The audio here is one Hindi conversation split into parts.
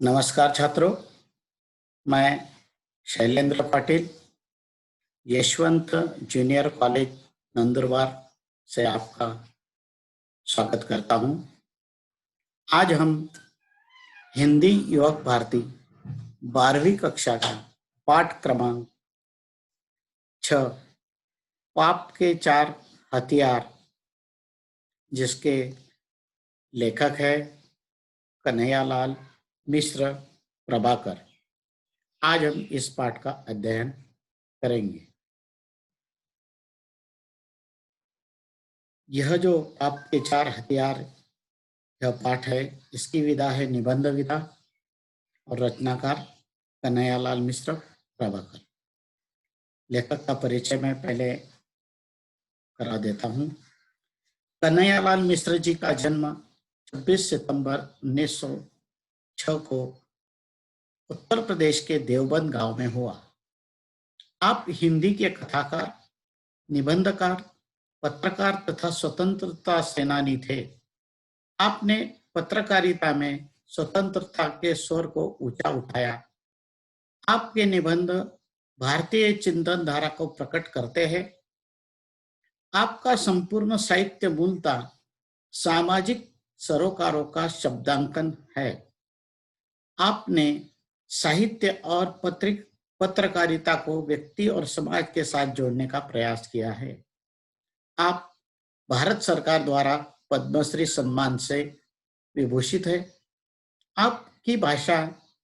नमस्कार छात्रों, मैं शैलेंद्र पाटिल यशवंत जूनियर कॉलेज नंदुरबार से आपका स्वागत करता हूं। आज हम हिंदी युवक भारती 12वीं कक्षा का पाठ क्रमांक 6 पाप के 4 हथियार, जिसके लेखक है कन्हैयालाल मिश्र प्रभाकर, आज हम इस पाठ का अध्ययन करेंगे। यह जो पाप के 4 हथियार यह पाठ है, इसकी विधा है निबंध विधा और रचनाकार कन्हैयालाल मिश्र प्रभाकर। लेखक का परिचय मैं पहले करा देता हूँ। कन्हैयालाल मिश्र जी का जन्म 26 सितंबर 1906 को उत्तर प्रदेश के देवबंद गांव में हुआ। आप हिंदी के कथाकार, निबंधकार, पत्रकार तथा स्वतंत्रता सेनानी थे। आपने पत्रकारिता में स्वतंत्रता के स्वर को ऊंचा उठाया। आपके निबंध भारतीय चिंतन धारा को प्रकट करते हैं। आपका संपूर्ण साहित्य मूलतः सामाजिक सरोकारों का शब्दांकन है। आपने साहित्य और पत्रकारिता को व्यक्ति और समाज के साथ जोड़ने का प्रयास किया है। आप भारत सरकार द्वारा पद्मश्री सम्मान से विभूषित है। आपकी भाषा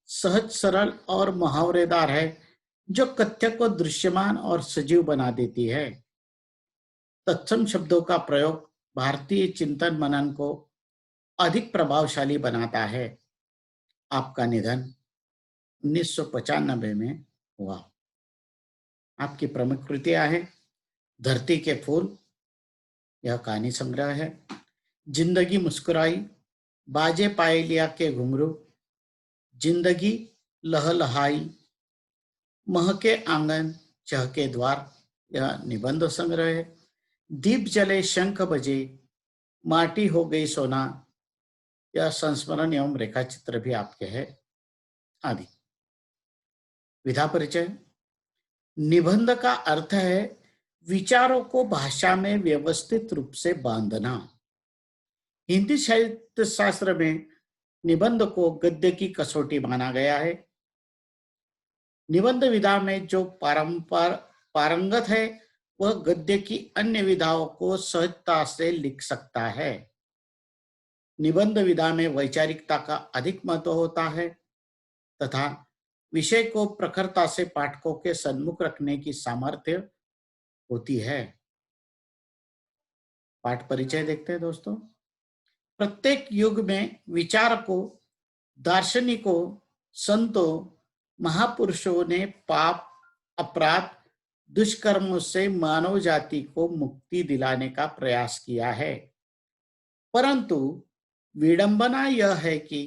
सहज, सरल और मुहावरेदार है, जो कथ्य को दृश्यमान और सजीव बना देती है। तत्सम शब्दों का प्रयोग भारतीय चिंतन मनन को अधिक प्रभावशाली बनाता है। आपका निधन 1995 में हुआ। आपकी प्रमुख कृतियां हैं धरती के फूल, यह कहानी संग्रह है। जिंदगी मुस्कुराई, बाजे पायलिया के घुंघरू, जिंदगी लहलहाई, महके आंगन चहके द्वार, यह निबंध संग्रह है। दीप जले शंख बजे, माटी हो गई सोना, यह संस्मरण एवं रेखा चित्र भी आपके है आदि। विधा परिचय। निबंध का अर्थ है विचारों को भाषा में व्यवस्थित रूप से बांधना। हिंदी साहित्य शास्त्र में निबंध को गद्य की कसौटी माना गया है। निबंध विधा में जो पारंगत है, वह गद्य की अन्य विधाओं को सहजता से लिख सकता है। निबंध विधा में वैचारिकता का अधिक महत्व होता है तथा विषय को प्रखरता से पाठकों के सन्मुख रखने की सामर्थ्य होती है। पाठ परिचय देखते हैं दोस्तों। प्रत्येक युग में विचारकों, दार्शनिकों, संतों, महापुरुषों ने पाप, अपराध, दुष्कर्मों से मानव जाति को मुक्ति दिलाने का प्रयास किया है। परंतु विडंबना यह है कि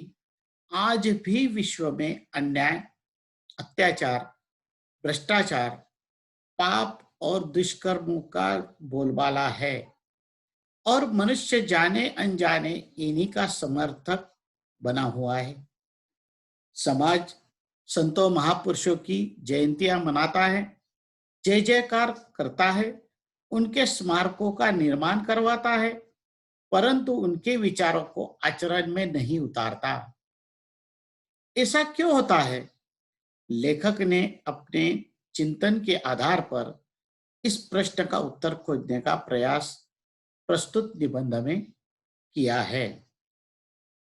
आज भी विश्व में अन्याय, अत्याचार, भ्रष्टाचार, पाप और दुष्कर्मों का बोलबाला है और मनुष्य जाने अनजाने इन्हीं का समर्थक बना हुआ है। समाज संतों महापुरुषों की जयंतियां मनाता है, जय जयकार करता है, उनके स्मारकों का निर्माण करवाता है, परंतु उनके विचारों को आचरण में नहीं उतारता। ऐसा क्यों होता है? लेखक ने अपने चिंतन के आधार पर इस प्रश्न का उत्तर खोजने का प्रयास प्रस्तुत निबंध में किया है।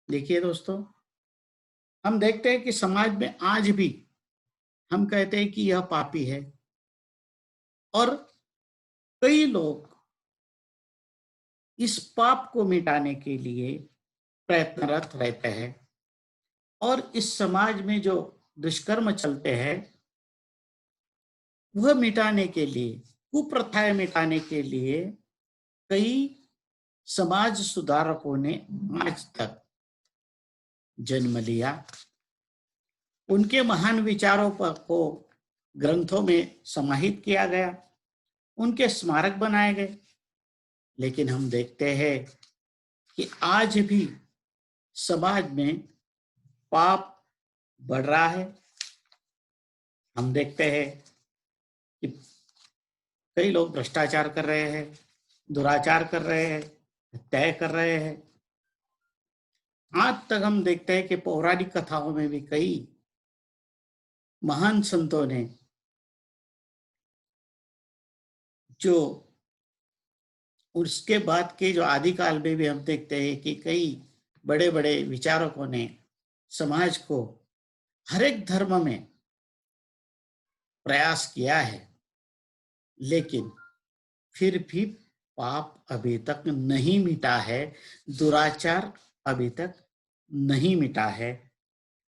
देखिए दोस्तों, हम देखते हैं कि समाज में आज भी हम कहते हैं कि यह पापी है और कई लोग इस पाप को मिटाने के लिए प्रयत्नरत रहते हैं और इस समाज में जो दुष्कर्म चलते हैं वह मिटाने के लिए, कुप्रथाएं मिटाने के लिए कई समाज सुधारकों ने आज तक जन्म लिया। उनके महान विचारों पर को ग्रंथों में समाहित किया गया, उनके स्मारक बनाए गए। लेकिन हम देखते हैं कि आज भी समाज में पाप, बढ़ रहा है। हम देखते हैं कि कई लोग भ्रष्टाचार कर रहे हैं, दुराचार कर रहे हैं, हत्याएं कर रहे हैं। आज तक हम देखते हैं कि पौराणिक कथाओं में भी कई महान संतों ने जो उसके बाद के जो आदिकाल में भी हम देखते हैं कि कई बड़े बड़े विचारकों ने समाज को हर एक धर्म में प्रयास किया है, लेकिन फिर भी पाप अभी तक नहीं मिटा है, दुराचार अभी तक नहीं मिटा है।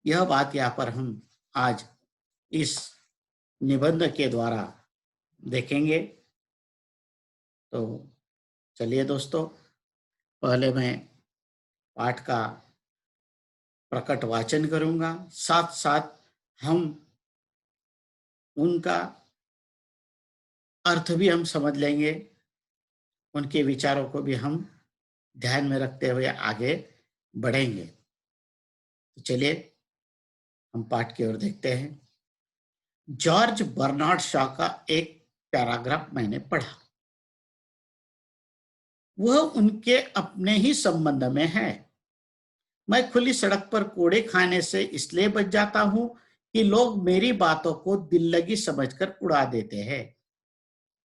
यह बात यहाँ पर हम आज इस निबंध के द्वारा देखेंगे। तो चलिए दोस्तों, पहले मैं पाठ का प्रकट वाचन करूंगा, साथ साथ हम उनका अर्थ भी हम समझ लेंगे, उनके विचारों को भी हम ध्यान में रखते हुए आगे बढ़ेंगे। तो चलिए हम पाठ की ओर देखते हैं। जॉर्ज बर्नार्ड शॉ का एक पैराग्राफ मैंने पढ़ा। वह उनके अपने ही संबंध में है। मैं खुली सड़क पर कोड़े खाने से इसलिए बच जाता हूं कि लोग मेरी बातों को दिल लगी समझकर उड़ा देते हैं।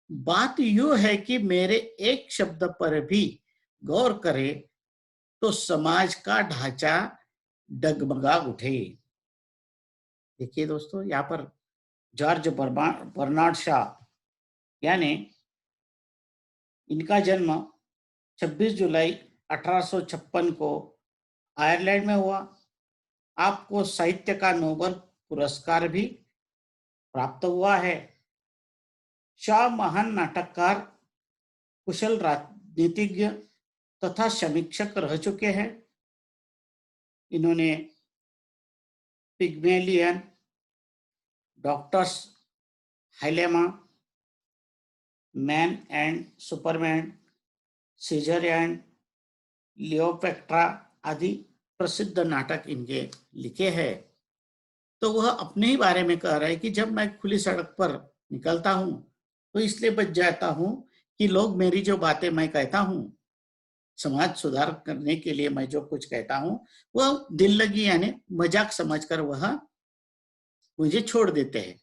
बात यूं है कि मेरे एक शब्द पर भी गौर करे तो समाज का ढांचा डगमगा उठे। देखिए दोस्तों, यहाँ पर जॉर्ज बर्नार्ड शॉ, यानी इनका जन्म 26 जुलाई 1856 को आयरलैंड में हुआ। आपको साहित्य का नोबेल पुरस्कार भी प्राप्त हुआ है। शॉ महान नाटककार, कुशल राजनीतिज्ञ तथा समीक्षक रह चुके हैं। इन्होंने Pygmalion, doctor's dilemma, man and superman, Caesar and Cleopatra आदि प्रसिद्ध नाटक इनके लिखे हैं। तो वह अपने ही बारे में कह रहे हैं कि जब मैं खुली सड़क पर निकलता हूं तो इसलिए बच जाता हूं कि लोग मेरी जो बातें मैं कहता हूं, समाज सुधार करने के लिए मैं जो कुछ कहता हूं, वह दिल लगी यानी मजाक समझकर वह मुझे छोड़ देते हैं।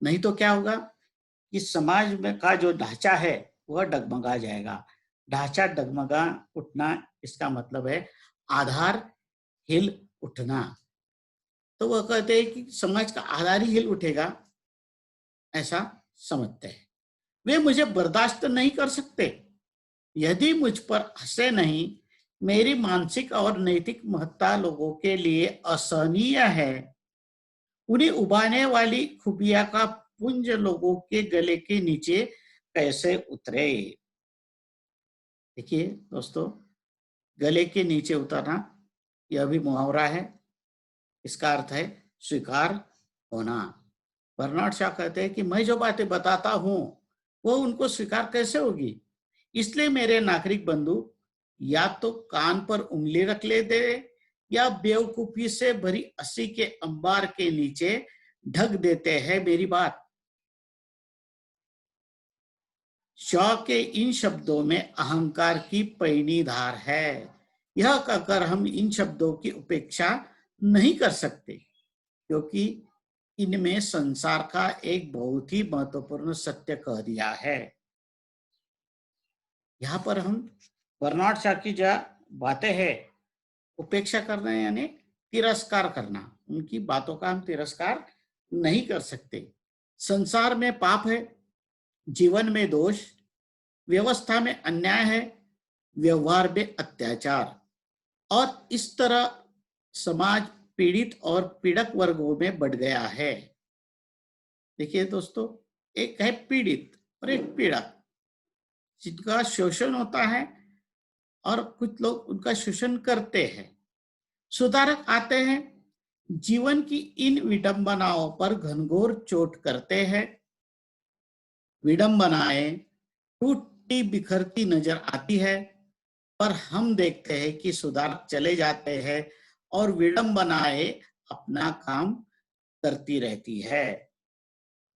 नहीं तो क्या होगा कि समाज में का जो ढांचा है वह डगमगा जाएगा। ढांचा डगमगा उठना, इसका मतलब है आधार हिल उठना। तो वह कहते हैं कि समाज का आधार ही हिल उठेगा, ऐसा समझते हैं। वे मुझे बर्दाश्त नहीं कर सकते यदि मुझ पर हंसे नहीं। मेरी मानसिक और नैतिक महत्ता लोगों के लिए असहनीय है। उन्हें उबाने वाली खुबिया का पुंज लोगों के गले के नीचे कैसे उतरे। देखिए दोस्तों, गले के नीचे उतरना यह भी मुहावरा है। इसका अर्थ है स्वीकार होना। बर्नार्ड शॉ कहते हैं कि मैं जो बातें बताता हूं वो उनको स्वीकार कैसे होगी। इसलिए मेरे नागरिक बंधु या तो कान पर उंगली रख ले दे या बेवकूफी से भरी अस्सी के अंबार के नीचे ढक देते हैं मेरी बात। शॉ के इन शब्दों में अहंकार की पैनी धार है। यह कहकर हम इन शब्दों की उपेक्षा नहीं कर सकते, क्योंकि इनमें संसार का एक बहुत ही महत्वपूर्ण सत्य कह दिया है। यहाँ पर हम बर्नार्ड शॉ की जो बातें हैं, उपेक्षा करना यानी तिरस्कार करना, उनकी बातों का हम तिरस्कार नहीं कर सकते। संसार में पाप है, जीवन में दोष, व्यवस्था में अन्याय है, व्यवहार में अत्याचार, और इस तरह समाज पीड़ित और पीड़क वर्गों में बढ़ गया है। देखिए दोस्तों, एक है पीड़ित और एक पीड़क, जिनका शोषण होता है और कुछ लोग उनका शोषण करते हैं। सुधारक आते हैं, जीवन की इन विडंबनाओं पर घनघोर चोट करते हैं। विडंबनाएं टूटती बिखरती नजर आती है, पर हम देखते हैं कि सुधारक चले जाते हैं और विडंबनाएं अपना काम करती रहती है।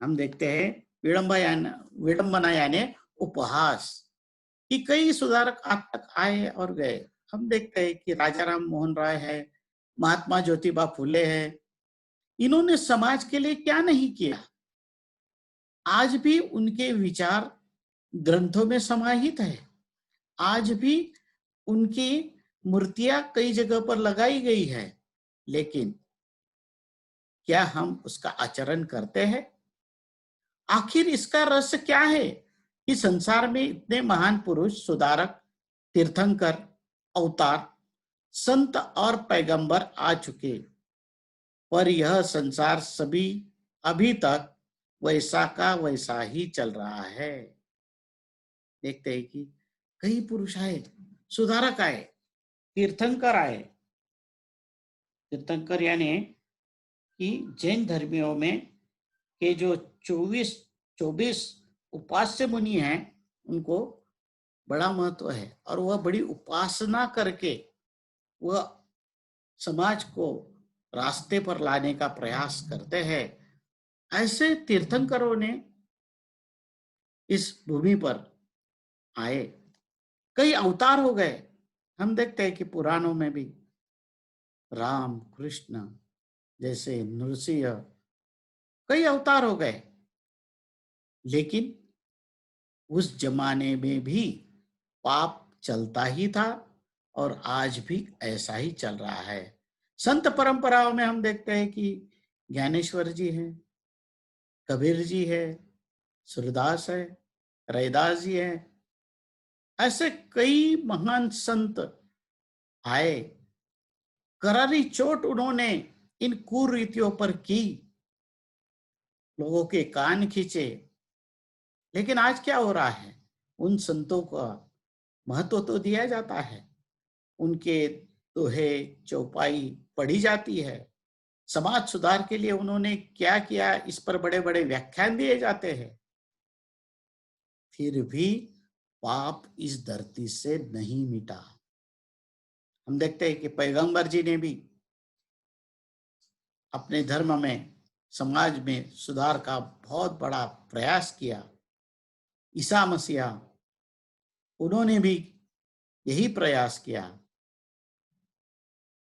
हम देखते हैं विडंबना यानी उपहास कि कई सुधारक आज तक आए और गए। हम देखते हैं कि राजा राम मोहन राय है, महात्मा ज्योतिबा फुले है, इन्होंने समाज के लिए क्या नहीं किया। आज भी उनके विचार ग्रंथों में समाहित है। आज भी उनकी मूर्तियां कई जगह पर लगाई गई है, लेकिन क्या हम उसका आचरण करते हैं? आखिर इसका रहस्य क्या है कि संसार में इतने महान पुरुष, सुधारक, तीर्थंकर, अवतार, संत और पैगंबर आ चुके, पर यह संसार सभी अभी तक वैसा का वैसा ही चल रहा है। देखते हैं कि कई पुरुष आए, सुधारक आए, तीर्थंकर आए। तीर्थंकर यानी कि जैन धर्मियों में के जो 24 उपास्य मुनि हैं, उनको बड़ा महत्व है और वह बड़ी उपासना करके वह समाज को रास्ते पर लाने का प्रयास करते हैं। ऐसे तीर्थंकरों ने इस भूमि पर आए, कई अवतार हो गए। हम देखते हैं कि पुराणों में भी राम कृष्ण जैसे नृसिंह कई अवतार हो गए, लेकिन उस जमाने में भी पाप चलता ही था और आज भी ऐसा ही चल रहा है। संत परंपराओं में हम देखते हैं कि ज्ञानेश्वर जी हैं, कबीर जी है, सूरदास है, रैदास जी है, ऐसे कई महान संत आए। करारी चोट उन्होंने इन कुरीतियों पर की, लोगों के कान खींचे, लेकिन आज क्या हो रहा है? उन संतों का महत्व तो दिया जाता है, उनके दोहे चौपाई पढ़ी जाती है, समाज सुधार के लिए उन्होंने क्या किया इस पर बड़े बड़े व्याख्यान दिए जाते हैं, फिर भी पाप इस धरती से नहीं मिटा। हम देखते हैं कि पैगंबर जी ने भी अपने धर्म में, समाज में सुधार का बहुत बड़ा प्रयास किया। ईसा मसीहा, उन्होंने भी यही प्रयास किया,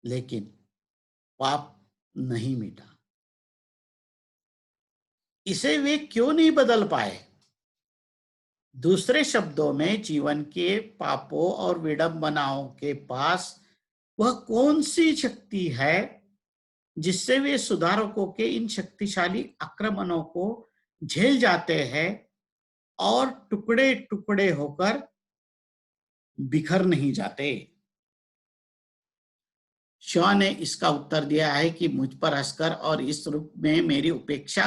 लेकिन पाप नहीं मिटा। इसे वे क्यों नहीं बदल पाए? दूसरे शब्दों में, जीवन के पापों और विडंबनाओं के पास वह कौन सी शक्ति है जिससे वे सुधारकों के इन शक्तिशाली आक्रमणों को झेल जाते हैं और टुकड़े टुकड़े होकर बिखर नहीं जाते? शॉ ने इसका उत्तर दिया है कि मुझ पर हंसकर और इस रूप में मेरी उपेक्षा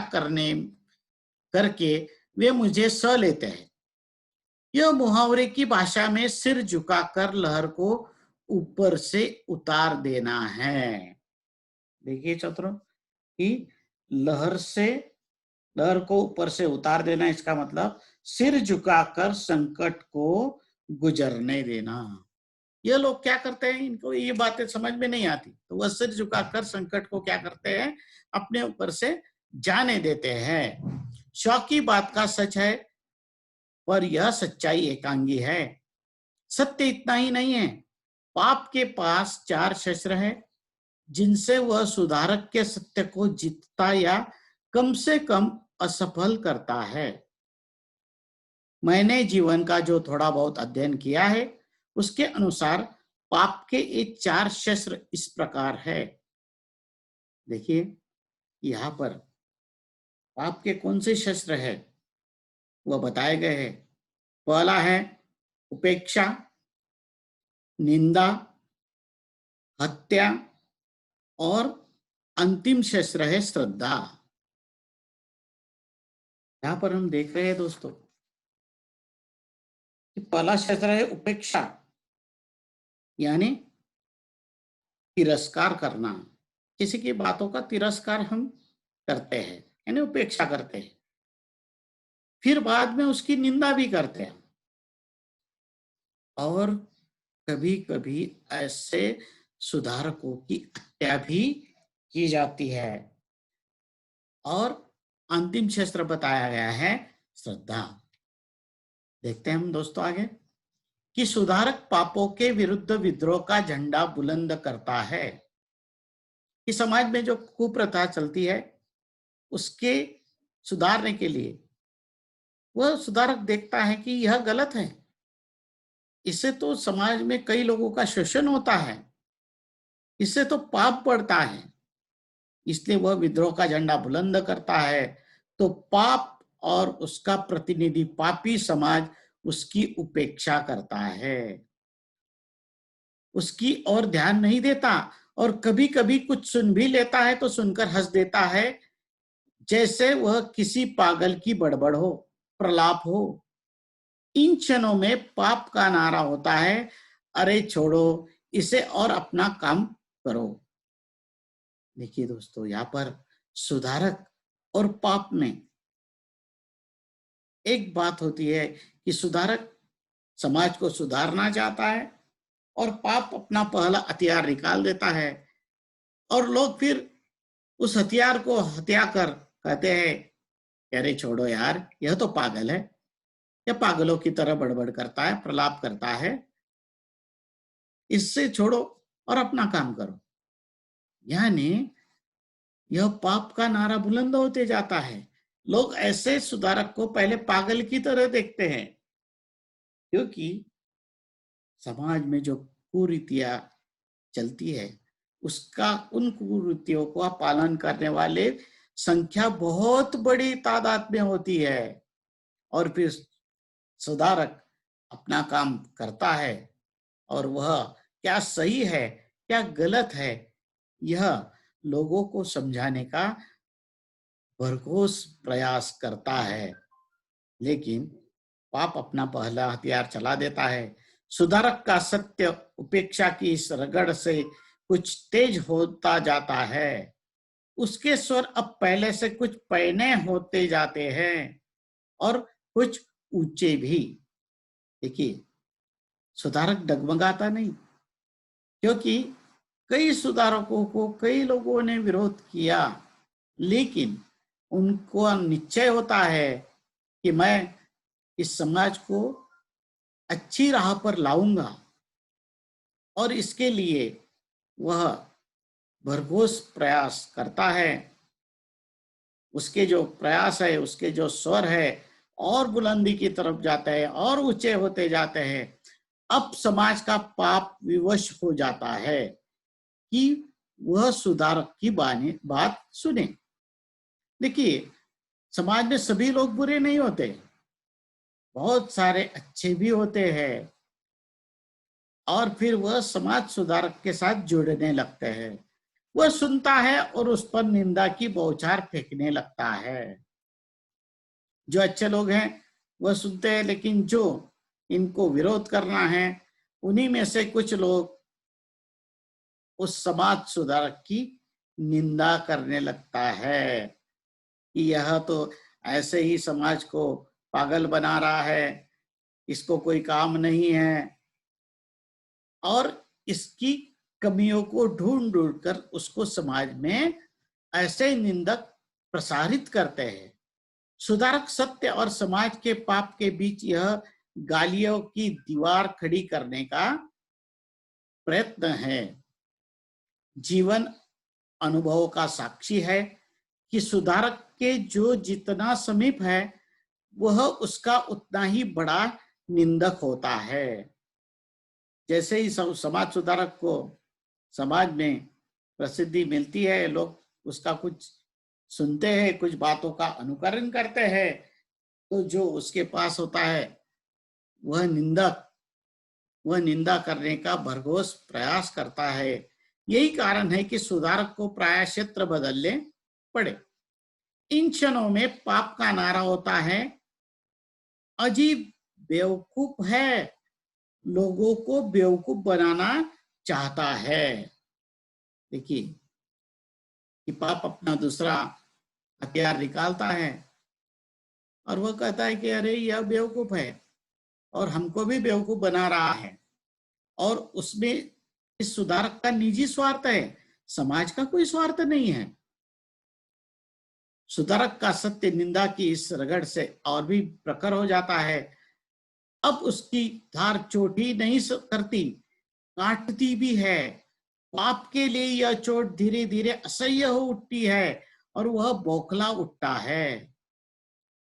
करके वे मुझे सह लेते हैं। यह मुहावरे की भाषा में सिर झुकाकर लहर को ऊपर से उतार देना है। देखिए छात्रों कि लहर को ऊपर से उतार देना, इसका मतलब सिर झुकाकर संकट को गुजरने देना। ये लोग क्या करते हैं, इनको ये बातें समझ में नहीं आती, तो वह सिर झुकाकर संकट को क्या करते हैं, अपने ऊपर से जाने देते हैं। शौक की बात का सच है, पर यह सच्चाई एकांगी है। सत्य इतना ही नहीं है, पाप के पास 4 शस्त्र है जिनसे वह सुधारक के सत्य को जीतता या कम से कम असफल करता है। मैंने जीवन का जो थोड़ा बहुत अध्ययन किया है, उसके अनुसार पाप के ये 4 शस्त्र इस प्रकार है। देखिए यहाँ पर पाप के कौन से शस्त्र है वह बताए गए हैं। पहला है उपेक्षा, निंदा, हत्या और अंतिम शस्त्र है श्रद्धा। यहां पर हम देख रहे हैं दोस्तों कि पहला शस्त्र है उपेक्षा, यानी तिरस्कार करना। किसी की बातों का तिरस्कार हम करते हैं, यानी उपेक्षा करते हैं, फिर बाद में उसकी निंदा भी करते हैं, और कभी कभी ऐसे सुधारकों की हत्या भी की जाती है। और अंतिम शस्त्र बताया गया है श्रद्धा। देखते हैं हम दोस्तों आगे कि सुधारक पापों के विरुद्ध विद्रोह का झंडा बुलंद करता है। कि समाज में जो कुप्रथा चलती है उसके सुधारने के लिए वह सुधारक देखता है कि यह गलत है, इससे तो समाज में कई लोगों का शोषण होता है, इससे तो पाप बढ़ता है, इसलिए वह विद्रोह का झंडा बुलंद करता है। तो पाप और उसका प्रतिनिधि पापी समाज उसकी उपेक्षा करता है, उसकी ओर ध्यान नहीं देता, और कभी कभी कुछ सुन भी लेता है तो सुनकर हंस देता है, जैसे वह किसी पागल की बड़बड़ हो, प्रलाप हो। इन क्षणों में पाप का नारा होता है, अरे छोड़ो इसे और अपना काम करो। देखिए दोस्तों, यहाँ पर सुधारक और पाप में एक बात होती है कि सुधारक समाज को सुधारना चाहता है और पाप अपना पहला हथियार निकाल देता है, और लोग फिर उस हथियार को हत्या कर कहते हैं, अरे छोड़ो यार, यह तो पागल है, यह पागलों की तरह बड़बड़ करता है, प्रलाप करता है, इससे छोड़ो और अपना काम करो। यानी यह पाप का नारा बुलंद होते जाता है। लोग ऐसे सुधारक को पहले पागल की तरह देखते हैं, क्योंकि समाज में जो कुरीतियां चलती है उसका, उन कुरीतियों का पालन करने वाले संख्या बहुत बड़ी तादाद में होती है। और फिर सुधारक अपना काम करता है, और वह क्या सही है क्या गलत है यह लोगों को समझाने का भरघोस प्रयास करता है। लेकिन पाप अपना पहला हथियार चला देता है। सुधारक का सत्य उपेक्षा की इस रगड़ से कुछ तेज होता जाता है। उसके स्वर अब पहले से कुछ पैने होते जाते हैं और कुछ ऊंचे भी। देखिए, सुधारक डगमगाता नहीं, क्योंकि कई सुधारकों को कई लोगों ने विरोध किया, लेकिन उनको निश्चय होता है कि मैं इस समाज को अच्छी राह पर लाऊंगा, और इसके लिए वह भरघोस प्रयास करता है। उसके जो प्रयास है, उसके जो स्वर है और बुलंदी की तरफ जाते हैं और ऊंचे होते जाते हैं। अब समाज का पाप विवश हो जाता है कि वह सुधारक की बात सुने। देखिए, समाज में सभी लोग बुरे नहीं होते, बहुत सारे अच्छे भी होते हैं, और फिर वह समाज सुधारक के साथ जुड़ने लगते हैं। वह सुनता है और उस पर निंदा की बौछार फेंकने लगता है। जो अच्छे लोग हैं वह सुनते हैं, लेकिन जो इनको विरोध करना है उन्हीं में से कुछ लोग उस समाज सुधारक की निंदा करने लगता है कि यह तो ऐसे ही समाज को पागल बना रहा है, इसको कोई काम नहीं है, और इसकी कमियों को ढूंढ ढूंढ कर उसको समाज में ऐसे निंदक प्रसारित करते हैं। सुधारक सत्य और समाज के पाप के बीच यह गालियों की दीवार खड़ी करने का प्रयत्न है। जीवन अनुभव का साक्षी है कि सुधारक के जो जितना समीप है वह उसका उतना ही बड़ा निंदक होता है। जैसे ही समाज सुधारक को समाज में प्रसिद्धि मिलती है, लोग उसका कुछ सुनते हैं, कुछ बातों का अनुकरण करते हैं, तो जो उसके पास होता है वह निंदा करने का भरघोस प्रयास करता है। यही कारण है कि सुधारक को प्रायः क्षेत्र बदलने पड़े। इन क्षणों में पाप का नारा होता है, अजीब बेवकूफ है, लोगों को बेवकूफ बनाना चाहता है। देखिए कि पाप अपना दूसरा हथियार निकालता है और वह कहता है कि अरे यह बेवकूफ है और हमको भी बेवकूफ बना रहा है, और उसमें इस सुधारक का निजी स्वार्थ है। समाज का कोई स्वार्थ नहीं है। सुधारक का सत्य निंदा की इस रगड़ से और भी प्रखर हो जाता है। अब उसकी धार चोटी नहीं करती, काटती भी है। पाप के लिए यह चोट धीरे धीरे असह्य हो उठती है और वह बौखला उठता है।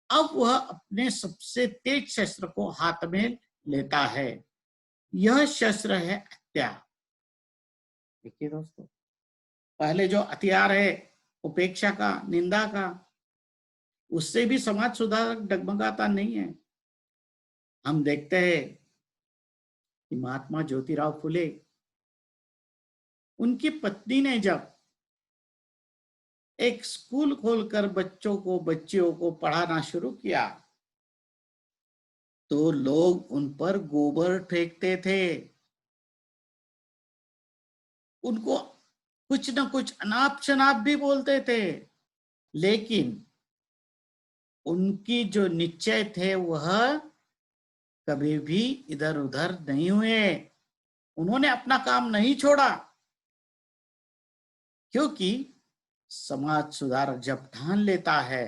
अब वह अपने सबसे तेज शस्त्र को हाथ में लेता है। यह शस्त्र है हत्या। देखिए दोस्तों, पहले जो हथियार है उपेक्षा का, निंदा का, उससे भी समाज सुधारक डगमगाता नहीं है। हम देखते हैं कि महात्मा ज्योतिराव फुले, उनकी पत्नी ने जब एक स्कूल खोलकर बच्चियों को पढ़ाना शुरू किया तो लोग उन पर गोबर फेंकते थे, उनको कुछ न कुछ अनाप शनाप भी बोलते थे, लेकिन उनकी जो निश्चय थे वह कभी भी इधर उधर नहीं हुए। उन्होंने अपना काम नहीं छोड़ा, क्योंकि समाज सुधारक जब ठान लेता है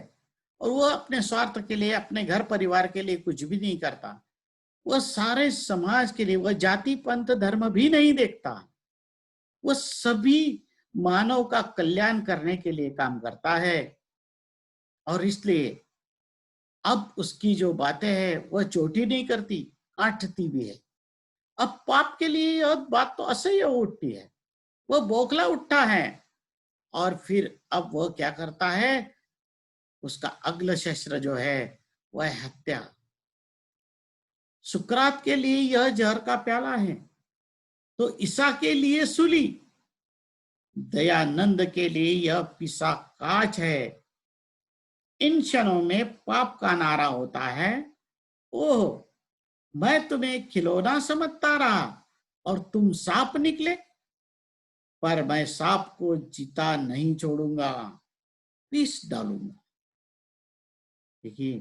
और वह अपने स्वार्थ के लिए, अपने घर परिवार के लिए कुछ भी नहीं करता, वह सारे समाज के लिए, वह जाति पंथ धर्म भी नहीं देखता, वह सभी मानव का कल्याण करने के लिए काम करता है। और इसलिए अब उसकी जो बातें हैं वह चोटी नहीं करती, काटती भी है। अब पाप के लिए यह बात तो असह्य उठती है, वह बौखला उठता है और फिर अब वह क्या करता है, उसका अग्ल शस्त्र जो है वह है हत्या। सुकरात के लिए यह जहर का प्याला है तो ईसा के लिए सूली, दयानंद के लिए यह पिसा काच है। इन क्षणों में पाप का नारा होता है, ओह मैं तुम्हें खिलौना समझता रहा और तुम सांप निकले, पर मैं सांप को जीता नहीं छोड़ूंगा, पीस डालूंगा। देखिए,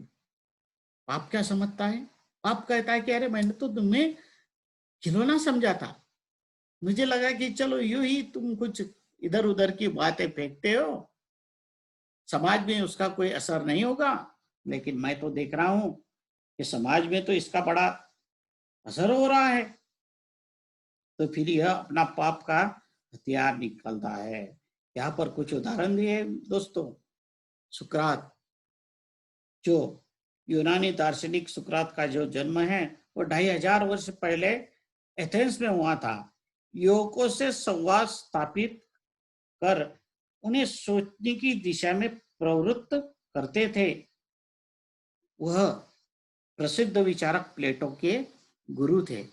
पाप क्या समझता है? पाप कहता है कि अरे मैंने तो तुम्हें खिलौना समझा था, मुझे लगा कि चलो यूं ही तुम कुछ इधर उधर की बातें फेंकते हो, समाज में उसका कोई असर नहीं होगा, लेकिन मैं तो देख रहा हूं कि समाज में तो इसका बड़ा असर हो रहा है। तो फिर यह अपना पाप का हथियार निकलता है। यहाँ पर कुछ उदाहरण दिए दोस्तों। सुकरात, जो यूनानी दार्शनिक सुकरात का जो जन्म है वो 2500 वर्ष पहले एथेंस में हुआ था। युवकों से संवाद स्थापित कर उन्हें सोचने की दिशा में प्रवृत्त करते थे। वह प्रसिद्ध विचारक प्लेटो के गुरु थे।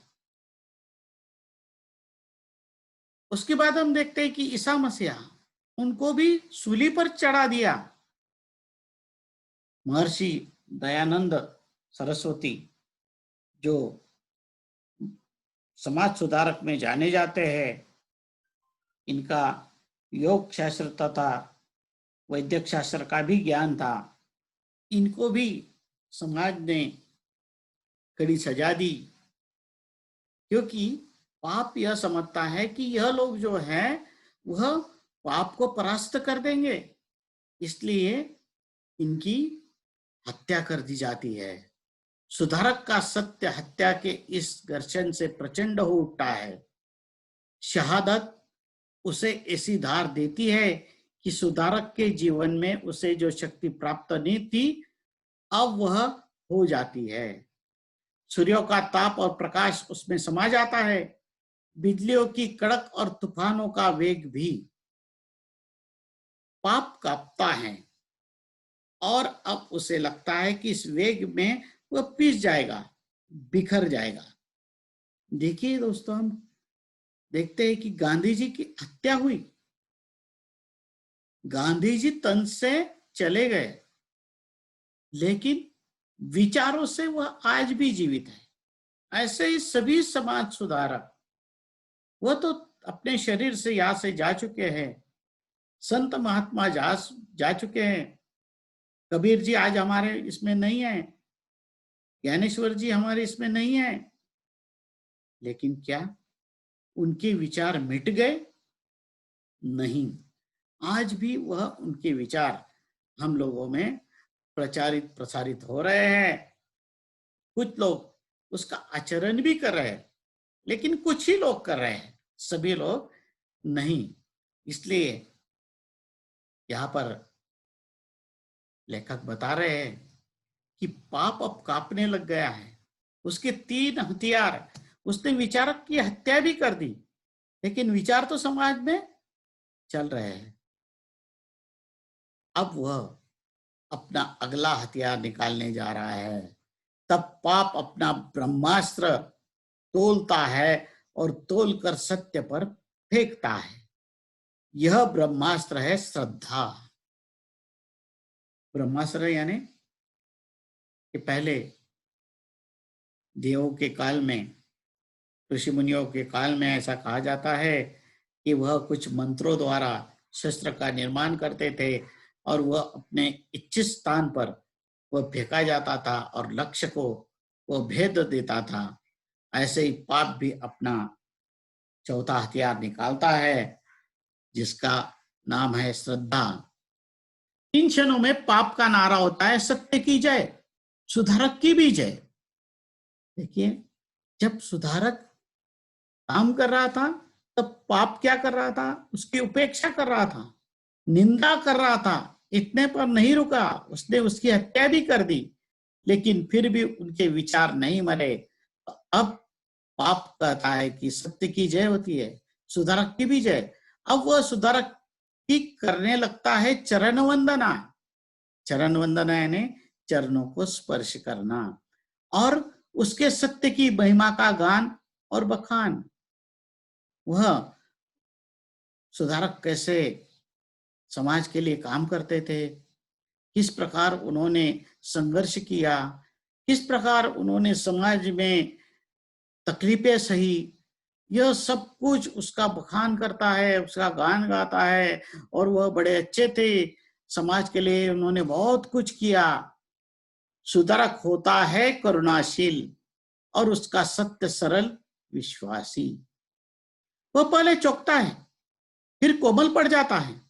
उसके बाद हम देखते हैं कि ईसा मसीहा, उनको भी सूली पर चढ़ा दिया। महर्षि दयानंद सरस्वती, जो समाज सुधारक में जाने जाते हैं, इनका योग शास्त्र तथा वैद्यक शास्त्र का भी ज्ञान था, इनको भी समाज ने कड़ी सजा दी, क्योंकि पाप यह समझता है कि यह लोग जो है वह पाप को परास्त कर देंगे, इसलिए इनकी हत्या कर दी जाती है। सुधारक का सत्य हत्या के इस घर्षण से प्रचंड हो उठता है। शहादत उसे ऐसी धार देती है कि सुधारक के जीवन में उसे जो शक्ति प्राप्त नहीं थी, अब वह हो जाती है। सूर्यों का ताप और प्रकाश उसमें समा जाता है, बिजलियों की कड़क और तूफानों का वेग भी। पाप कांपता है और अब उसे लगता है कि इस वेग में वह पिस जाएगा, बिखर जाएगा। देखिए दोस्तों, हम देखते हैं कि गांधी जी की हत्या हुई, गांधी जी तन से चले गए, लेकिन विचारों से वह आज भी जीवित है। ऐसे ही सभी समाज सुधारक, वह तो अपने शरीर से यहां से जा चुके हैं, संत महात्मा जा चुके हैं। कबीर जी आज हमारे इसमें नहीं है, ज्ञानेश्वर जी हमारे इसमें नहीं है, लेकिन क्या उनके विचार मिट गए? नहीं, आज भी वह उनके विचार हम लोगों में प्रचारित प्रसारित हो रहे हैं। कुछ लोग उसका आचरण भी कर रहे हैं, लेकिन कुछ ही लोग कर रहे हैं, सभी लोग नहीं। इसलिए यहाँ पर लेखक बता रहे हैं कि पाप अब कांपने लग गया है। उसके 3 हथियार, उसने विचारक की हत्या भी कर दी, लेकिन विचार तो समाज में चल रहे हैं। अब वह अपना अगला हथियार निकालने जा रहा है। तब पाप अपना ब्रह्मास्त्र तोलता है और तोलकर सत्य पर फेंकता है। यह ब्रह्मास्त्र है श्रद्धा। ब्रह्मास्त्र यानी कि पहले देवों के काल में, ऋषि मुनियों के काल में ऐसा कहा जाता है कि वह कुछ मंत्रों द्वारा शस्त्र का निर्माण करते थे और वह अपने इच्छित स्थान पर वह फेंका जाता था और लक्ष्य को वह भेद देता था। ऐसे ही पाप भी अपना चौथा हथियार निकालता है, जिसका नाम है श्रद्धा। इन क्षणों में पाप का नारा होता है सत्य की जय, सुधारक की भी जय। देखिए, जब सुधारक काम कर रहा था तब पाप क्या कर रहा था? उसकी उपेक्षा कर रहा था, निंदा कर रहा था। इतने पर नहीं रुका, उसने उसकी हत्या भी कर दी, लेकिन फिर भी उनके विचार नहीं मरे। अब पाप कहता है कि सत्य की जय होती है, सुधारक की भी जय। अब वह सुधारक की करने लगता है चरण वंदना। चरण वंदना यानी चरणों को स्पर्श करना और उसके सत्य की महिमा का गान और बखान। वह सुधारक कैसे समाज के लिए काम करते थे, किस प्रकार उन्होंने संघर्ष किया, किस प्रकार उन्होंने समाज में तकलीफें सही, यह सब कुछ उसका बखान करता है, उसका गान गाता है। और वह बड़े अच्छे थे, समाज के लिए उन्होंने बहुत कुछ किया। सुधारक होता है करुणाशील और उसका सत्य सरल विश्वासी। वह पहले चौंकता है, फिर कोमल पड़ जाता है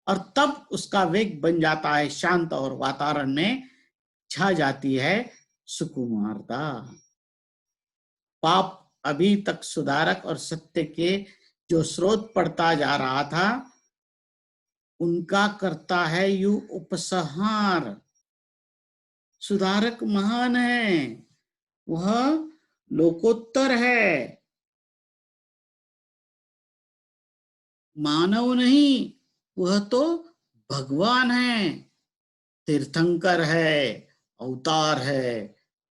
और तब उसका वेग बन जाता है शांत और वातावरण में छा जाती है सुकुमारता। पाप अभी तक सुधारक और सत्य के जो स्रोत पड़ता जा रहा था, उनका करता है यू उपसंहार। सुधारक महान है, वह लोकोत्तर है, मानव नहीं, वह तो भगवान है, तीर्थंकर है, अवतार है,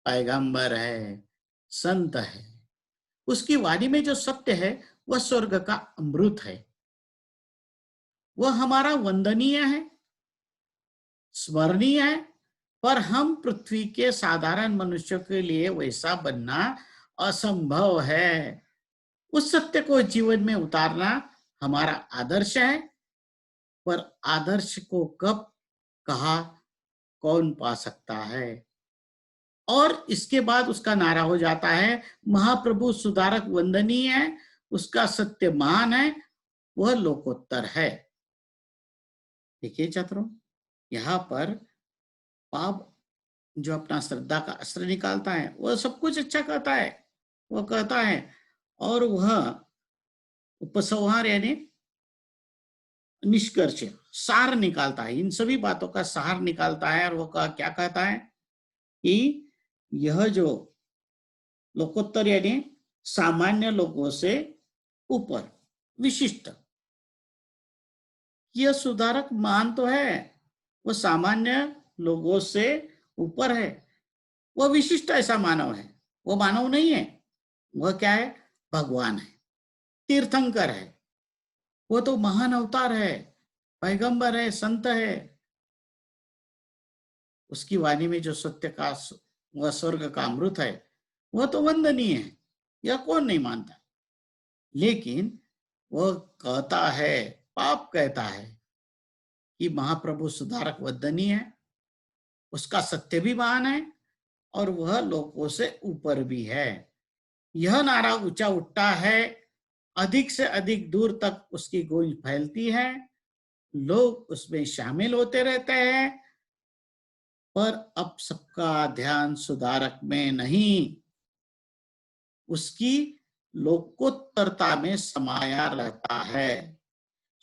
पैगंबर है, संत है। उसकी वाणी में जो सत्य है वह स्वर्ग का अमृत है। वह हमारा वंदनीय है, स्मरणीय है, पर हम पृथ्वी के साधारण मनुष्यों के लिए वैसा बनना असंभव है। उस सत्य को जीवन में उतारना हमारा आदर्श है, पर आदर्श को कब, कहा, कौन पा सकता है? और इसके बाद उसका नारा हो जाता है महाप्रभु सुधारक वंदनीय है, उसका सत्य महान है, वह लोकोत्तर है। देखिए छात्रों, यहाँ पर पाप जो अपना श्रद्धा का अस्त्र निकालता है वह सब कुछ अच्छा कहता है, वह कहता है, और वह उपसंहार यानी निष्कर्ष, सार निकालता है, इन सभी बातों का सार निकालता है। और वो क्या कहता है कि यह जो लोकोत्तर यानी सामान्य लोगों से ऊपर, विशिष्ट, यह सुधारक मान तो है, वह सामान्य लोगों से ऊपर है, वह विशिष्ट ऐसा मानव है, वह मानव नहीं है, वह क्या है? भगवान है, तीर्थंकर है, वो तो महान अवतार है, पैगंबर है, संत है। उसकी वाणी में जो सत्य का वह स्वर्ग का अमृत है वह तो वंदनीय है, यह कौन नहीं मानता। लेकिन वह कहता है, पाप कहता है कि महाप्रभु सुधारक वंदनीय है, उसका सत्य भी महान है और वह लोगों से ऊपर भी है। यह नारा ऊंचा उठता है अधिक से अधिक दूर तक उसकी गूंज फैलती है, लोग उसमें शामिल होते रहते हैं, पर अब सबका ध्यान सुधारक में नहीं, उसकी लोकोत्तरता में समाया रहता है।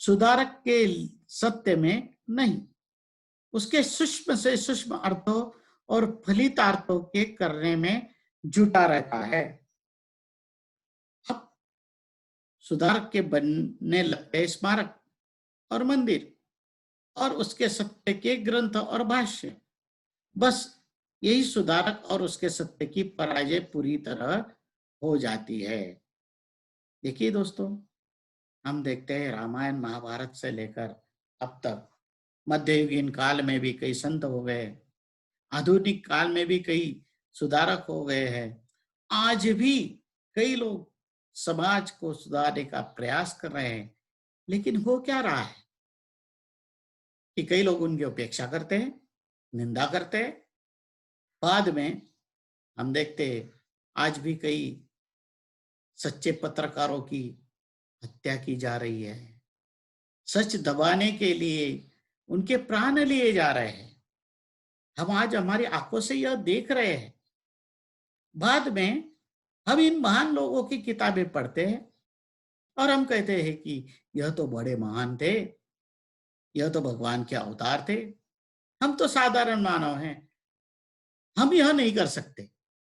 सुधारक के सत्य में नहीं, उसके सूक्ष्म से सूक्ष्म अर्थों और फलितार्थों के करने में जुटा रहता है। अब सुधारक के बनने लगते हैं स्मारक और मंदिर और उसके सत्य के ग्रंथ और भाष्य। बस यही सुधारक और उसके सत्य की पराजय पूरी तरह हो जाती है। देखिए दोस्तों, हम देखते हैं रामायण महाभारत से लेकर अब तक मध्ययुगीन काल में भी कई संत हो गए, आधुनिक काल में भी कई सुधारक हो गए हैं। आज भी कई लोग समाज को सुधारने का प्रयास कर रहे हैं, लेकिन हो क्या रहा है कि कई लोग उनकी उपेक्षा करते हैं, निंदा करते हैं। बाद में हम देखते हैं आज भी कई सच्चे पत्रकारों की हत्या की जा रही है, सच दबाने के लिए उनके प्राण लिए जा रहे हैं। हम आज हमारी आंखों से यह देख रहे हैं। बाद में हम इन महान लोगों की किताबें पढ़ते हैं और हम कहते हैं कि यह तो बड़े महान थे, यह तो भगवान के अवतार थे, हम तो साधारण मानव हैं, हम यह नहीं कर सकते,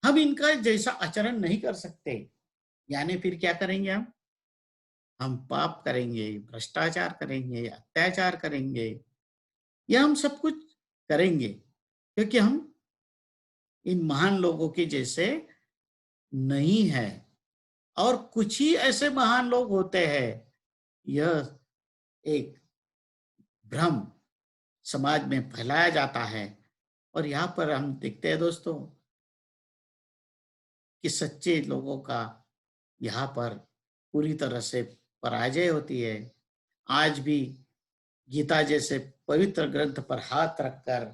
हम इनका जैसा आचरण नहीं कर सकते। यानी फिर क्या करेंगे हम पाप करेंगे, भ्रष्टाचार करेंगे, अत्याचार करेंगे, यह हम सब कुछ करेंगे क्योंकि हम इन महान लोगों के जैसे नहीं है। और कुछ ही ऐसे महान लोग होते हैं। यह एक भ्रम समाज में फैलाया जाता है और यहाँ पर हम देखते हैं दोस्तों कि सच्चे लोगों का यहाँ पर पूरी तरह से पराजय होती है। आज भी गीता जैसे पवित्र ग्रंथ पर हाथ रखकर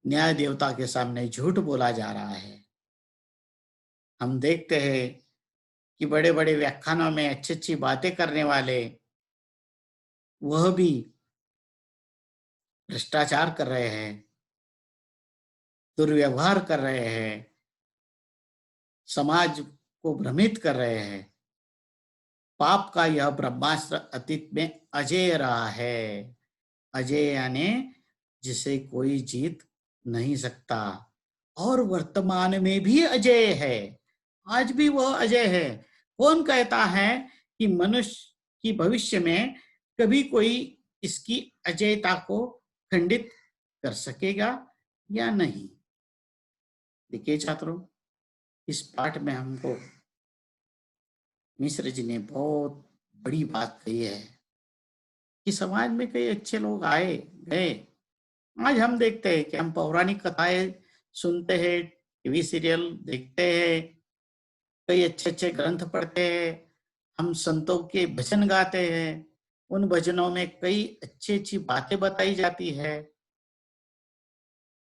न्याय देवता के सामने झूठ बोला जा रहा है। हम देखते हैं कि बड़े बड़े व्याख्यानों में अच्छी अच्छी बातें करने वाले वह भी भ्रष्टाचार कर रहे हैं, दुर्व्यवहार कर रहे हैं, समाज को भ्रमित कर रहे हैं। पाप का यह ब्रह्मास्त्र अतीत में अजेय रहा है। अजेय यानी जिसे कोई जीत नहीं सकता, और वर्तमान में भी अजेय है। आज भी वह अजेय है। कौन कहता है कि मनुष्य की भविष्य में कभी कोई इसकी अजेयता को खंडित कर सकेगा या नहीं? देखिए छात्रों, इस पाठ में हमको मिश्र जी ने बहुत बड़ी बात कही है कि समाज में कई अच्छे लोग आए गए। आज हम देखते हैं कि हम पौराणिक कथाएं सुनते हैं, टीवी सीरियल देखते हैं, कई अच्छे अच्छे ग्रंथ पढ़ते हैं, हम संतों के भजन गाते हैं, उन भजनों में कई अच्छी अच्छी बातें बताई जाती है।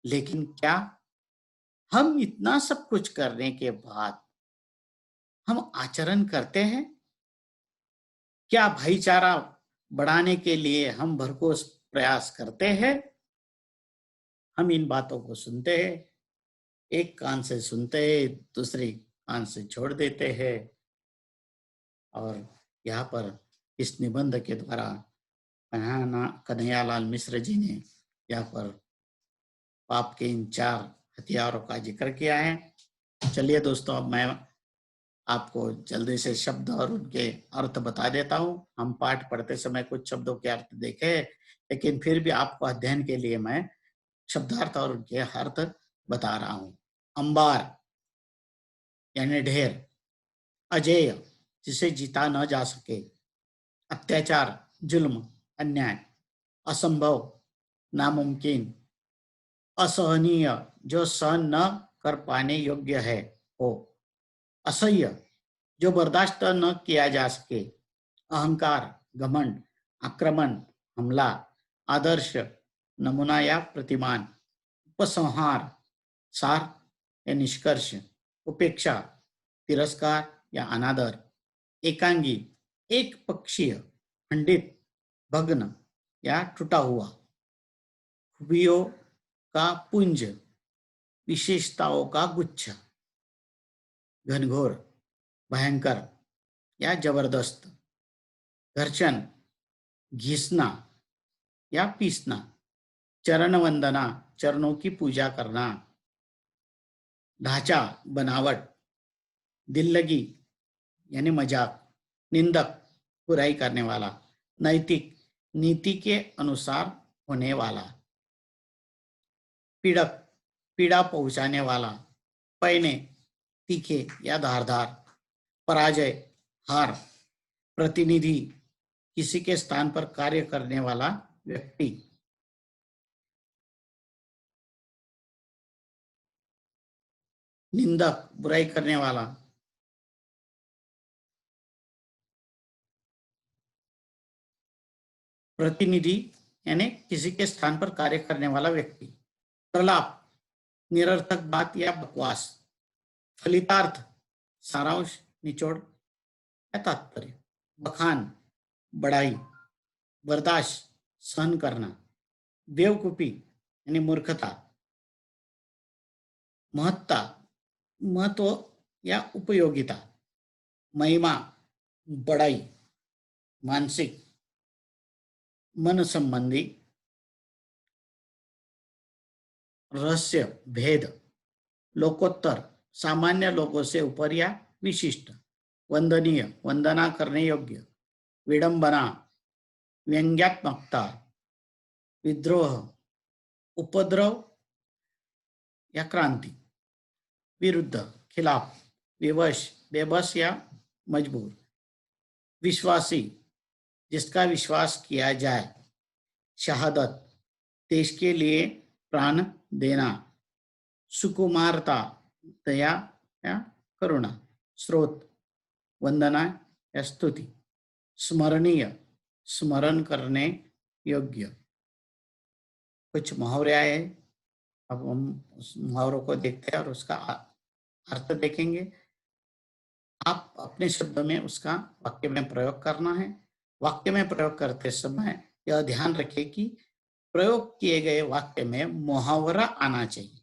लेकिन क्या हम इतना सब कुछ करने के बाद हम आचरण करते हैं? क्या भाईचारा बढ़ाने के लिए हम भरपूर प्रयास करते हैं? हम इन बातों को सुनते हैं, एक कान से सुनते हैं, दूसरे कान से छोड़ देते हैं। और यहाँ पर इस निबंध के द्वारा कन्हैयालाल मिश्र जी ने यहाँ पर पाप के इन 4 हथियारों का जिक्र किया है। चलिए दोस्तों, अब मैं आपको जल्दी से शब्द और उनके अर्थ बता देता हूँ। हम पाठ पढ़ते समय कुछ शब्दों के अर्थ देखे, लेकिन फिर भी आपको अध्ययन के लिए मैं शब्दार्थ और उनके अर्थ बता रहा हूँ। अंबार यानी ढेर, अजेय जिसे जीता न जा सके, अत्याचार, जुल्म, अन्याय, असंभव, नामुमकिन, असहनीय जो सहन न कर पाने योग्य है हो, असह्य जो बर्दाश्त न किया जा सके, अहंकार, घमंड, आक्रमण, हमला, आदर्श, नमूना या प्रतिमान, उपसंहार, सार या निष्कर्ष, उपेक्षा, तिरस्कार, या अनादर, एकांगी, एक पक्षीय, खंडित, भग्न या टूटा हुआ, खूबियों का पुंज, विशेषताओं का गुच्छा, घनघोर, भयंकर या जबरदस्त, घर्षण, घिसना या पीसना, चरण वंदना, चरणों की पूजा करना, ढांचा, बनावट, दिल लगी यानी मजाक, निंदक, बुराई करने वाला, नैतिक, नीति के अनुसार होने वाला, पीड़क, पीड़ा पहुंचाने वाला, पैने, तीखे या धारदार, पराजय, हार, प्रतिनिधि, किसी के स्थान पर कार्य करने वाला व्यक्ति, निंदक, बुराई करने वाला, प्रतिनिधि यानी किसी के स्थान पर कार्य करने वाला व्यक्ति, प्रलाप, निरर्थक बात या बकवास, फलितार्थ, सारांश, निचोड़ या तात्पर्य, बखान, बड़ाई, बर्दाश्त, सहन करना, बेवकूफी यानी मूर्खता, महत्ता, महत्व या उपयोगिता, महिमा, बड़ाई, मानसिक, मन संबंधी, रहस्य, भेद, लोकोत्तर, सामान्य लोगों से ऊपर या विशिष्ट, वंदनीय, वंदना करने योग्य, विडंबना, व्यंग्यात्मकता, विद्रोह, उपद्रव या क्रांति, विरुद्ध, खिलाफ, विवश, बेबस या मजबूर, विश्वासी, जिसका विश्वास किया जाए, शहादत, देश के लिए प्राण देना, सुकुमारता, दया या करुणा, स्रोत, वंदना या स्तुति, स्मरणीय, स्मरण करने योग्य। कुछ मुहावरे आए हैं, अब हम उस मुहावरों को देखते हैं और उसका अर्थ देखेंगे। आप अपने शब्द में उसका वाक्य में प्रयोग करना है। वाक्य में प्रयोग करते समय यह ध्यान रखें कि प्रयोग किए गए वाक्य में मुहावरा आना चाहिए,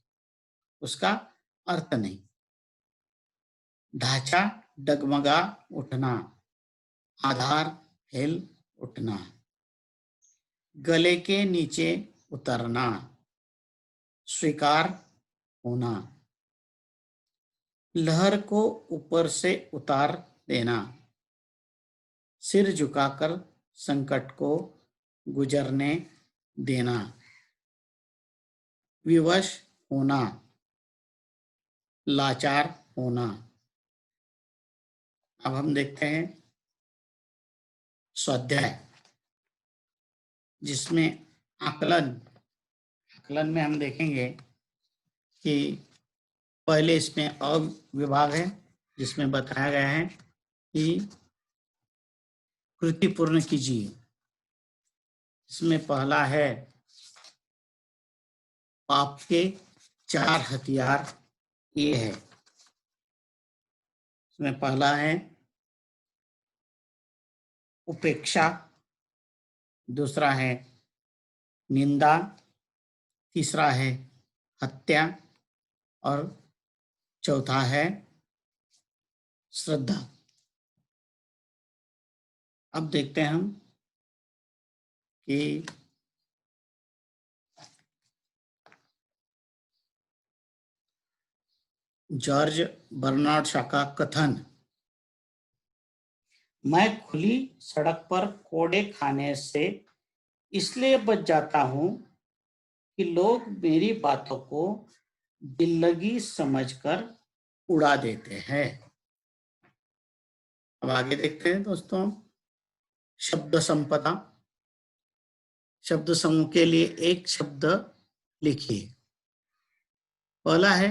उसका अर्थ नहीं। ढांचा, डगमगा उठना, आधार, हिल उठना, गले के नीचे उतरना, स्वीकार होना, लहर को ऊपर से उतार देना, सिर झुकाकर संकट को गुजरने देना, विवश होना, लाचार होना। अब हम देखते हैं स्वाध्याय, जिसमें आकलन में हम देखेंगे कि पहले इसमें अविभाग है, जिसमें बताया गया है कि कृति पूर्ण कीजिए। इसमें पहला है पाप के 4 हथियार, ये है। इसमें पहला है उपेक्षा, दूसरा है निंदा, तीसरा है हत्या और चौथा है श्रद्धा। अब देखते हैं हम कि जॉर्ज बर्नार्ड शॉ का कथन, मैं खुली सड़क पर कोड़े खाने से इसलिए बच जाता हूं कि लोग मेरी बातों को दिल लगी समझकर उड़ा देते हैं। अब आगे देखते हैं दोस्तों, शब्द संपदा। शब्द समूह के लिए एक शब्द लिखिए। पहला है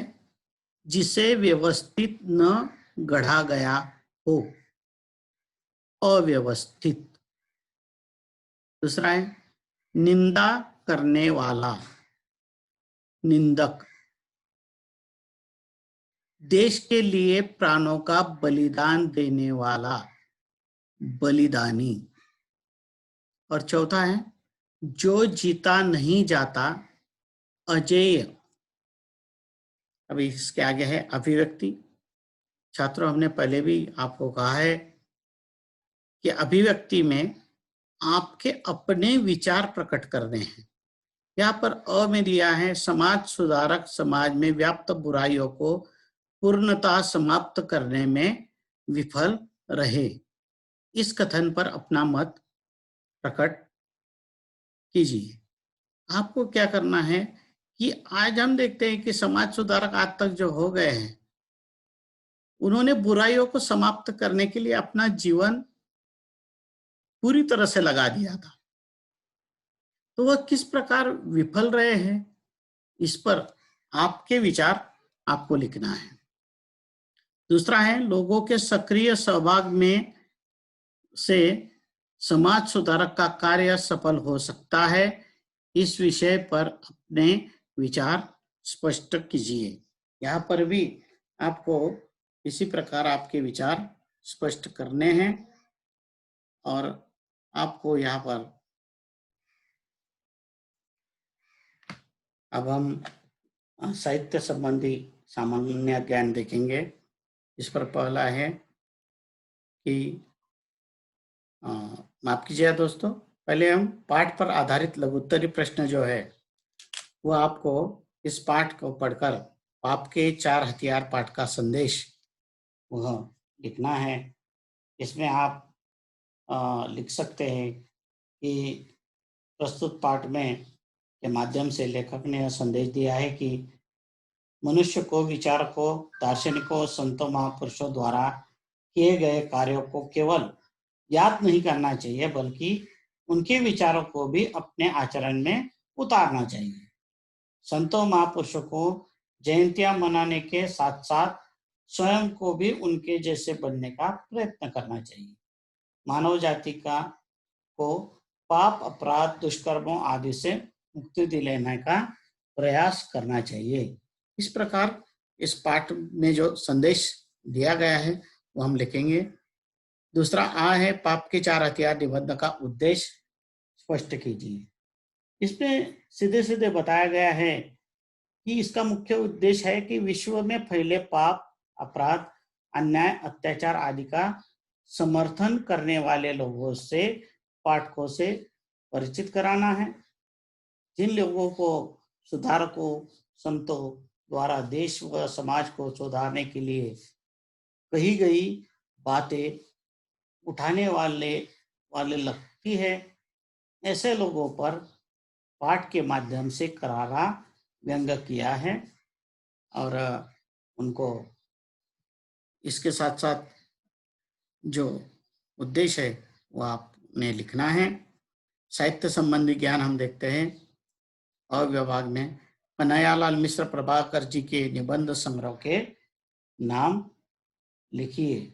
जिसे व्यवस्थित न गढ़ा गया हो, अव्यवस्थित। दूसरा है निंदा करने वाला, निंदक। देश के लिए प्राणों का बलिदान देने वाला बलिदानी। और चौथा है जो जीता नहीं जाता अजेय। अभी इसके आगे है अभिव्यक्ति। छात्रों, हमने पहले भी आपको कहा है कि अभिव्यक्ति में आपके अपने विचार प्रकट करने हैं। यहाँ पर अ में दिया है समाज सुधारक समाज में व्याप्त बुराइयों को पूर्णतः समाप्त करने में विफल रहे। इस कथन पर अपना मत प्रकट कीजिए। आपको क्या करना है कि आज हम देखते हैं कि समाज सुधारक आज तक जो हो गए हैं, उन्होंने बुराइयों को समाप्त करने के लिए अपना जीवन पूरी तरह से लगा दिया था। तो वह किस प्रकार विफल रहे हैं, इस पर आपके विचार आपको लिखना है। दूसरा है लोगों के सक्रिय सहभाग में से समाज सुधारक का कार्य सफल हो सकता है। इस विषय पर अपने विचार स्पष्ट कीजिए। यहाँ पर भी आपको इसी प्रकार आपके विचार स्पष्ट करने हैं और आपको यहाँ पर अब हम साहित्य संबंधी सामान्य ज्ञान देखेंगे। इस पर पहला है कि माफ कीजिएगा दोस्तों, पहले हम पाठ पर आधारित लघुत्तरी प्रश्न जो है वो आपको इस पाठ को पढ़कर पाप के 4 हथियार पाठ का संदेश वह लिखना है। इसमें आप लिख सकते हैं कि प्रस्तुत पाठ में के माध्यम से लेखक ने यह संदेश दिया है कि मनुष्य को विचारकों, दार्शनिकों, संतों, महापुरुषों द्वारा किए गए कार्यों को केवल याद नहीं करना चाहिए बल्कि उनके विचारों को भी अपने आचरण में उतारना चाहिए। संतों महापुरुषों को जयंतियां मनाने के साथ साथ स्वयं को भी उनके जैसे बनने का प्रयत्न करना चाहिए। मानव जाति को पाप, अपराध, दुष्कर्मों आदि से मुक्ति दिलाने का प्रयास करना चाहिए। इस प्रकार इस पाठ में जो संदेश दिया गया है वो हम लिखेंगे। दूसरा आ है पाप के 4 हथियार निबंध का उद्देश्य स्पष्ट कीजिए। इसमें सीधे सीधे बताया गया है कि इसका मुख्य उद्देश्य है कि विश्व में फैले पाप, अपराध, अन्याय, अत्याचार आदि का समर्थन करने वाले लोगों से पाठकों से परिचित कराना है। जिन लोगों को सुधारकों, संतों द्वारा देश व समाज को सुधारने के लिए कही गई बातें उठाने वाले लगती है, ऐसे लोगों पर पाठ के माध्यम से करारा व्यंग किया है और उनको इसके साथ साथ जो उद्देश्य है वो आपने लिखना है। साहित्य संबंधी ज्ञान हम देखते हैं। और विभाग में कन्हैयालाल मिश्र प्रभाकर जी के निबंध संग्रह के नाम लिखिए।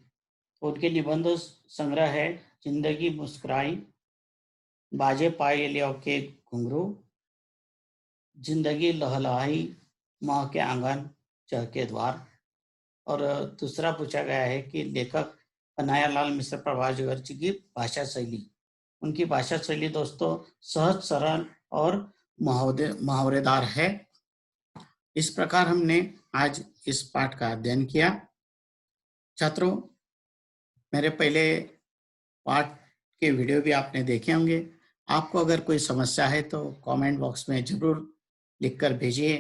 उनके निबंध संग्रह है जिंदगी मुस्कुराई, बाजे पायलियों के घुंघरू, जिंदगी लहलहाई, माँ के आंगन चहके द्वार। और दूसरा पूछा गया है कि लेखक कन्हैयालाल मिश्र प्रभाकर जी की भाषा शैली। उनकी भाषा शैली दोस्तों सहज, सरल और मुहावरेदार है। इस प्रकार हमने आज इस पाठ का अध्ययन किया। छात्रों, मेरे पहले पाठ के वीडियो भी आपने देखे होंगे। आपको अगर कोई समस्या है तो कमेंट बॉक्स में जरूर लिखकर भेजिए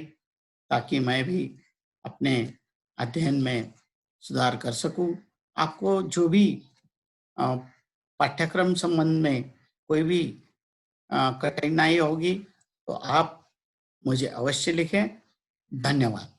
ताकि मैं भी अपने अध्ययन में सुधार कर सकूं। आपको जो भी पाठ्यक्रम संबंध में कोई भी कठिनाई होगी तो आप मुझे अवश्य लिखें। धन्यवाद।